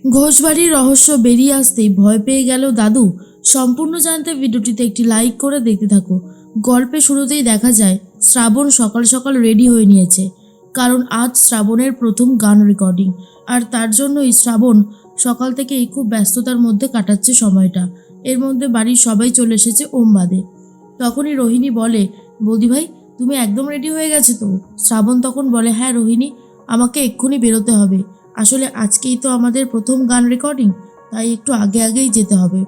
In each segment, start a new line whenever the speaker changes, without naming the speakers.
ঘোষবাড়ির রহস্য বেরিয়ে আসতেই ভয় পেয়ে গেল দাদু। সম্পূর্ণ জানতে ভিডিওটিতে একটি লাইক করে দেখতে থাকো। গল্পে শুরুতেই দেখা যায় শ্রাবণ সকাল সকাল রেডি হয়ে নিয়েছে, কারণ আজ শ্রাবণের প্রথম গান রেকর্ডিং। আর তার জন্যই শ্রাবণ সকাল থেকেই খুব ব্যস্ততার মধ্যে কাটাচ্ছে সময়টা। এর মধ্যে বাড়ির সবাই চলে এসেছে ওম বাদে। তখনই রোহিণী বলে, বৌদি ভাই তুমি একদম রেডি হয়ে গেছে তো? শ্রাবণ তখন বলে, হ্যাঁ রোহিণী, আমাকে এক্ষুনি বেরোতে হবে। আসলে আজকেই তো আমাদের প্রথম গান রেকর্ডিং, তাই একটু আগে আগেই যেতে হবে।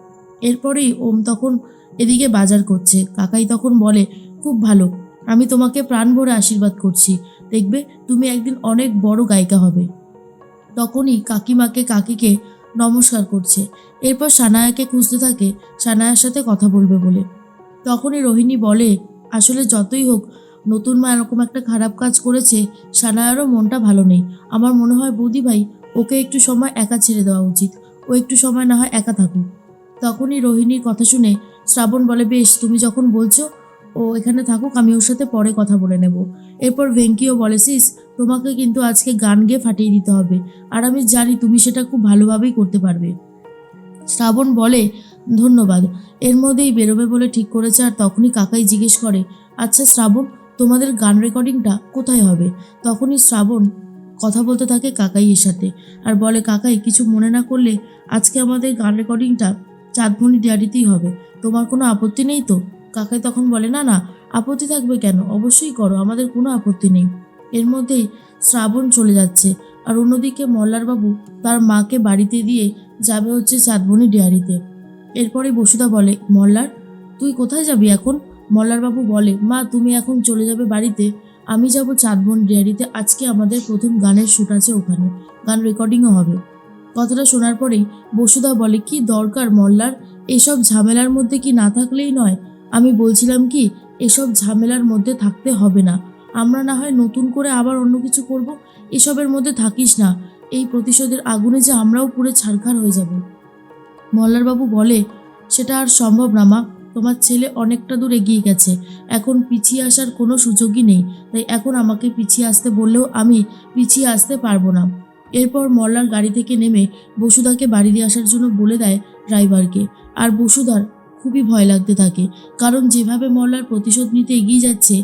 এরপরেই ওম তখন এদিকে বাজার করছে। কাকাই তখন বলে, খুব ভালো, আমি তোমাকে প্রাণ ভরে আশীর্বাদ করছি, দেখবে তুমি একদিন অনেক বড় গায়িকা হবে। তখনই কাকিমাকে কাকিকে নমস্কার করছে। এরপর সানায়াকে খুঁজতে থাকে সানায়ার সাথে কথা বলবে বলে। তখনই রোহিণী বলে, আসলে যতই হোক নতুন মা এরকম একটা খারাপ কাজ করেছে, সানায়ারও মনটা ভালো নেই। আমার মনে হয় বৌদি ভাই ওকে একটু সময় একা ছেড়ে দেওয়া উচিত, ও একটু সময় না হয় একা থাকুক। তখনই রোহিণীর কথা শুনে শ্রাবণ বলে, বেশ তুমি যখন বলছো ও এখানে থাকুক, আমি ওর সাথে পরে কথা বলে নেব। এরপর ভেঙ্কিও বলে, সিস তোমাকে কিন্তু আজকে গান গেয়ে ফাটিয়ে দিতে হবে, আর আমি জানি তুমি সেটা খুব ভালোভাবেই করতে পারবে। শ্রাবণ বলে, ধন্যবাদ। এর মধ্যেই বেরোবে বলে ঠিক করেছে। আর তখনই কাকাই জিজ্ঞেস করে, আচ্ছা শ্রাবণ, তোমাদের গান রেকর্ডিংটা কোথায় হবে? তখনই শ্রাবণ কথা বলতে থাকে কাকাইয়ের সাথে আর বলে, কাকাই কিছু মনে না করলে আজকে আমাদের গান রেকর্ডিংটা চাঁদমণি ডিয়ারিতেই হবে, তোমার কোনো আপত্তি নেই তো? কাকাই তখন বলে, না না, আপত্তি থাকবে কেন, অবশ্যই করো, আমাদের কোনো আপত্তি নেই। এর মধ্যেই শ্রাবণ চলে যাচ্ছে। আর অন্যদিকে মল্লারবাবু তার মাকে বাড়িতে দিয়ে যাবে হচ্ছে চাঁদমণি ডেয়ারিতে। এরপরে বসুদা বলে, মল্লার তুই কোথায় যাবি এখন? মল্লারবাবু বলে, মা তুমি এখন চলে যাবে বাড়িতে, আমি যাব চাঁদমণি ডেয়ারিতে। আজকে আমাদের প্রথম গানের শ্যুট আছে, ওখানে গান রেকর্ডিংও হবে। কথাটা শোনার পরেই বসুদা বলে, কি দরকার মল্লার, এসব ঝামেলার মধ্যে কি না থাকলেই নয়? আমি বলছিলাম কি, এসব ঝামেলার মধ্যে থাকতে হবে না, আমরা না হয় নতুন করে আবার অন্য কিছু করব, এসবের মধ্যে থাকিস না, এই প্রতিশোধের আগুনে যে আমরাও পুড়ে ছারখার হয়ে যাব। মল্লারবাবু বলে, সেটা আর সম্ভব না মা, তোমার ছেলে অনেকটা দূর এগিয়ে গেছে, এখন পিছিয়ে আসার কোনো সুযোগই নেই, তাই এখন আমাকে পিছিয়ে আসতে বললেও আমি পিছিয়ে আসতে পারবো না। এরপর মল্লার গাড়ি থেকে নেমে বসুধাকে বাড়ি দিয়ে আসার জন্য বলে দেয় ড্রাইভারকে। আর বসুধার খুবই ভয় লাগতে থাকে, কারণ যেভাবে মল্লার প্রতিশোধ নিতে এগিয়ে যাচ্ছে,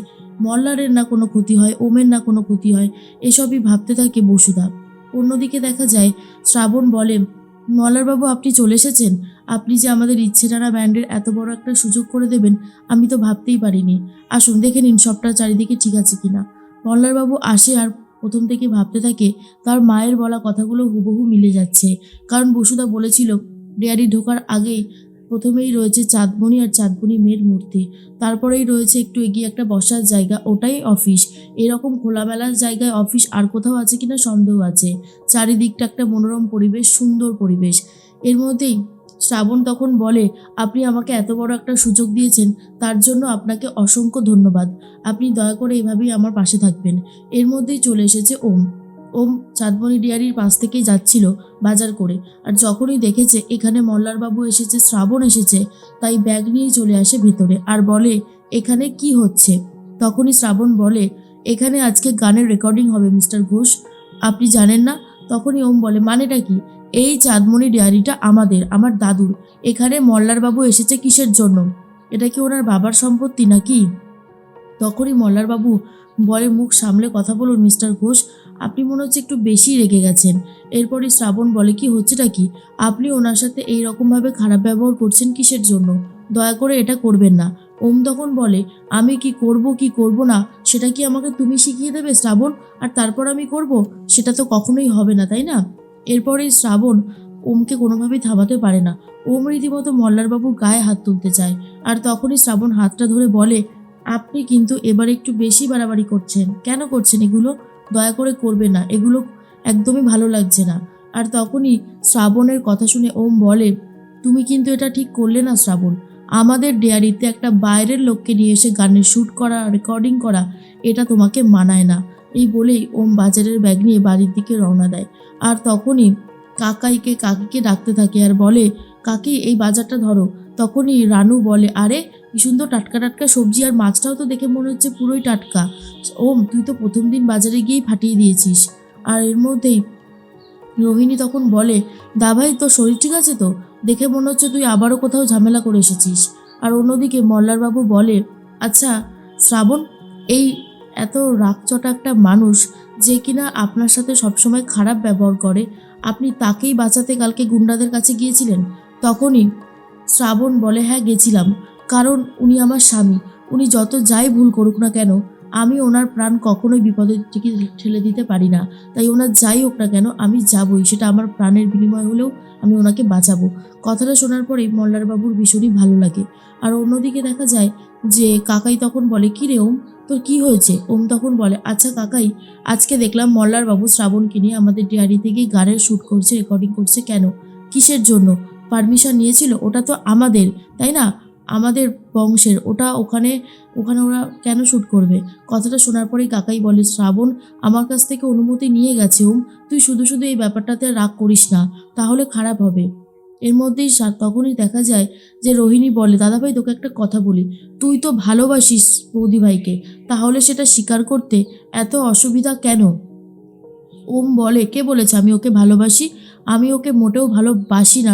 মল্লারের না কোনো ক্ষতি হয়, ওমের না কোনো ক্ষতি হয়, এসবই ভাবতে থাকে বসুধা। অন্যদিকে দেখা যায় শ্রাবণ বলে, মল্লারবাবু আপনি চলে এসেছেন, আপনি যে আমাদের ইচ্ছেটানা ব্যান্ডের এত বড় একটা সুযোগ করে দেবেন আমি তো ভাবতেই পারিনি। আসুন দেখে নিন সবটা চারিদিকে ঠিক আছে কিনা। মল্লারবাবু আসে আর প্রথম থেকে ভাবতে থাকে তার মায়ের বলা কথাগুলো হুবহু মিলে যাচ্ছে, কারণ বসুদা বলেছিল ডেয়ারি ঢোকার আগেই প্রথমেই রয়েছে চাঁদমণি আর চাঁদমণি মেয়ের মূর্তি, তারপরেই রয়েছে একটু এগিয়ে একটা বসার জায়গা, ওটাই অফিস। এরকম খোলামেলার জায়গায় অফিস আর কোথাও আছে কিনা সন্দেহ আছে। চারিদিকটা একটা মনোরম পরিবেশ, সুন্দর পরিবেশ। এর মধ্যেই শ্রাবণ তখন বলে, আপনি আমাকে এত বড় একটা সুযোগ দিয়েছেন, তার জন্য আপনাকে অসংখ্য ধন্যবাদ, আপনি দয়া করে এভাবেই আমার পাশে থাকবেন। এর মধ্যেই চলে এসেছে ওম। ওম চাঁদমণি ডিয়ারির পাশ থেকেই যাচ্ছিল বাজার করে, আর যখনই দেখেছে এখানে মল্লারবাবু এসেছে, শ্রাবণ এসেছে, তাই ব্যাগ নিয়েই চলে আসে ভেতরে আর বলে, এখানে কি হচ্ছে? তখনই শ্রাবণ বলে, এখানে আজকে গানের রেকর্ডিং হবে মিস্টার ঘোষ, আপনি জানেন না? তখনই ওম বলে, মানেটা কি? এই চাঁদমণি ডায়েরিটা আমাদের, আমার দাদুর। এখানে মল্লারবাবু এসেছে কিসের জন্য? এটা কি ওনার বাবার সম্পত্তি নাকি? তখনই মল্লারবাবু বলে, মুখ সামলে কথা বলুন মিস্টার ঘোষ, আপনি মনে হচ্ছে একটু বেশি রেগে গেছেন। এরপরই শ্রাবণ বলে, কি হচ্ছেটা কি? আপনি ওনার সাথে এই রকমভাবে খারাপ ব্যবহার করছেন কিসের জন্য? দয়া করে এটা করবেন না। ওম তখন বলে, আমি কি করব কি করব না সেটা কি আমাকে তুমি শিখিয়ে দেবে শ্রাবণ, আর তারপর আমি করব? সেটা তো কখনোই হবে না, তাই না? এরপরেই শ্রাবণ ওমকে কোনোভাবেই থামাতে পারে না। ওম রীতিমতো মল্লারবাবুর গায়ে হাত তুলতে চায়, আর তখনই শ্রাবণ হাতটা ধরে বলে, আপনি কিন্তু এবার একটু বেশি বাড়াবাড়ি করছেন। কেন করছেন এগুলো? দয়া করে করবেন না, এগুলো একদমই ভালো লাগছে না। আর তখনই শ্রাবণের কথা শুনে ওম বলে, তুমি কিন্তু এটা ঠিক করলে না শ্রাবণ, আমাদের ডেয়ারিতে একটা বাইরের লোককে নিয়ে এসে গানের শ্যুট করা, রেকর্ডিং করা, এটা তোমাকে মানায় না। এই বলেই ওম বাজারের ব্যাগ নিয়ে বাড়ির দিকে রওনা দেয়। আর তখনই কাকিকে ডাকতে থাকে আর বলে, কাকি এই বাজারটা ধরো। তখনই রানু বলে, আরে কি সুন্দর টাটকা টাটকা সবজি, আর মাছটাও তো দেখে মনে হচ্ছে পুরোই টাটকা। ওম তুই তো প্রথম দিন বাজারে গিয়েই ফাটিয়ে দিয়েছিস। আর এর মধ্যেই রোহিণী তখন বলে, দাভাই তোর শরীর ঠিক আছে তো? দেখে মনে হচ্ছে তুই আবারও কোথাও ঝামেলা করে এসেছিস। আর অন্যদিকে মল্লারবাবু বলে, আচ্ছা শ্রাবণ, এই এত রাগচটা একটা মানুষ যে কিনা আপনার সাথে সবসময় খারাপ ব্যবহার করে, আপনি তাকেই বাঁচাতে কালকে গুন্ডাদের কাছে গিয়েছিলেন? তখনই শ্রাবণ বলে, হ্যাঁ গেছিলাম, কারণ উনি আমার স্বামী, উনি যত যাই ভুল করুক না কেন আমি ওনার প্রাণ কখনোই বিপদের দিকে ঠেলে দিতে পারি না। তাই ওনার যাই হোক না কেন আমি যাবই, সেটা আমার প্রাণের বিনিময় হলেও আমি ওনাকে বাঁচাবো। কথাটা শোনার পরেই মল্লারবাবুর ভীষণই ভালো লাগে। আর অন্যদিকে দেখা যায় যে কাকাই তখন বলে, কী রে ওম, তোর কী হয়েছে? ওম তখন বলে, আচ্ছা কাকাই, আজকে দেখলাম মল্লারবাবু শ্রাবণকে নিয়ে আমাদের ডিআরই থেকে গানের শ্যুট করছে, রেকর্ডিং করছে। কেন, কিসের জন্য? পারমিশন নিয়েছিল? ওটা তো আমাদের, তাই না? আমাদের বংশের ওটা, ওখানে ওখানে ওরা কেন শ্যুট করবে? কথাটা শোনার পরেই কাকাই বলে, শ্রাবণ আমার কাছ থেকে অনুমতি নিয়ে গেছে ওম, তুই শুধু শুধু এই ব্যাপারটাতে রাগ করিস না, তাহলে খারাপ হবে। এর মধ্যেই তখনই দেখা যায় যে রোহিণী বলে, দাদাভাই তোকে একটা কথা বলি, তুই তো ভালোবাসিস বৌদি ভাইকে, তাহলে সেটা স্বীকার করতে এত অসুবিধা কেন? ওম বলে, কে বলেছে আমি ওকে ভালোবাসি? আমি ওকে মোটেও ভালোবাসি না।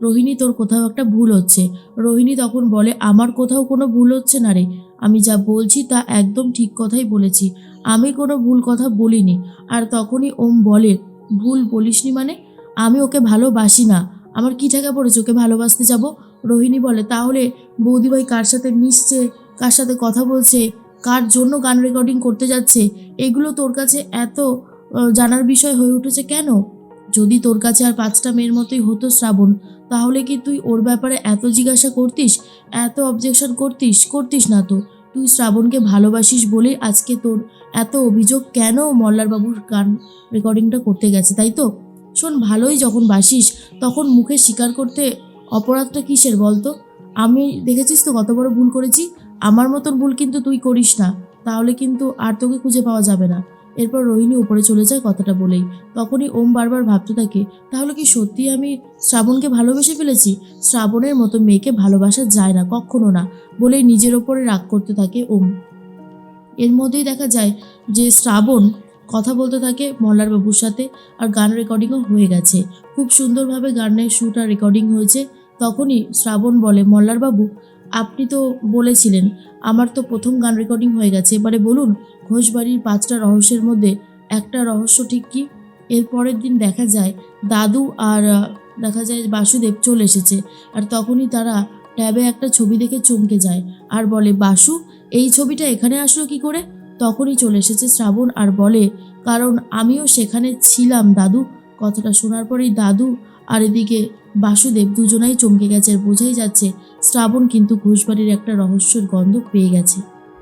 রোহিণী, তোর কোথাও একটা ভুল হচ্ছে। রোহিণী তখন বলে, আমার কোথাও কোনো ভুল হচ্ছে না রে, আমি যা বলছি তা একদম ঠিক কথাই বলেছি, আমি কোনো ভুল কথা বলিনি। আর তখনই ওম বলে, ভুল বলিসনি মানে? আমি ওকে ভালোবাসি না, আমার কী ঠেকা পড়েছে ওকে ভালোবাসতে যাব? রোহিণী বলে, তাহলে বৌদিভাই কার সাথে মিশছে, কার সাথে কথা বলছে, কার জন্য গান রেকর্ডিং করতে যাচ্ছে, এগুলো তোর কাছে এত জানার বিষয় হয়ে উঠেছে কেন? যদি তোর কাছে আর 5টা মেয়ের মতোই হতো শ্রাবণ, তাহলে কি তুই ওর ব্যাপারে এত জিজ্ঞাসা করতিস, এত অবজেকশন করতিস? করতিস না তো। তুই শ্রাবণকে ভালোবাসিস বলেই আজকে তোর এত অভিযোগ কেন মল্লারবাবুর গান রেকর্ডিংটা করতে গেছে, তাই তো? শোন, ভালোই যখন বাসিস তখন মুখে স্বীকার করতে অপরাধটা কিসের বলতো? আমি দেখেছিস তো কত বড় ভুল করেছি, আমার মতন ভুল কিন্তু তুই করিস না, তাহলে কিন্তু আর তোকে খুঁজে পাওয়া যাবে না। এরপর রোহিণী উপরে চলে যায় কথাটা বলেই। তখনই ওম বারবার ভাবতে থাকে, তাহলে কি সত্যি আমি শ্রাবণকে ভালোবেসে ফেলেছি? শ্রাবণের মতো মেয়েকে ভালোবাসা যায় না, কখনো না, বলেই নিজের ওপরে রাগ করতে থাকে ওম। এর মধ্যেই দেখা যায় যে শ্রাবণ কথা বলতে থাকে মল্লারবাবুর সাথে, আর গান রেকর্ডিংও হয়ে গেছে। খুব সুন্দরভাবে গানের শ্যুট আর রেকর্ডিং হয়েছে। তখনই শ্রাবণ বলে, মল্লারবাবু আপনি তো বলেছিলেন আমার তো প্রথম গান রেকর্ডিং হয়ে গেছে, এবারে বলুন ঘোষবাড়ির 5টা রহস্যের মধ্যে একটা রহস্য ঠিক কী? এর পরের দিন দেখা যায় দাদু আর দেখা যায় বাসুদেব চলে এসেছে। আর তখনই তারা ট্যাবে একটা ছবি দেখে চমকে যায় আর বলে, বাসু এই ছবিটা এখানে আসলো কি করে? তখনই চলে এসেছে শ্রাবণ আর বলে, কারণ আমিও সেখানে ছিলাম দাদু। কথাটা শোনার পরেই দাদু আর এদিকে বাসুদেব দুজনাই চমকে গেছে। আর বোঝাই যাচ্ছে শ্রাবণ কিন্তু ঘোষবাড়ির একটা রহস্যের গন্ধ পেয়ে গেছে।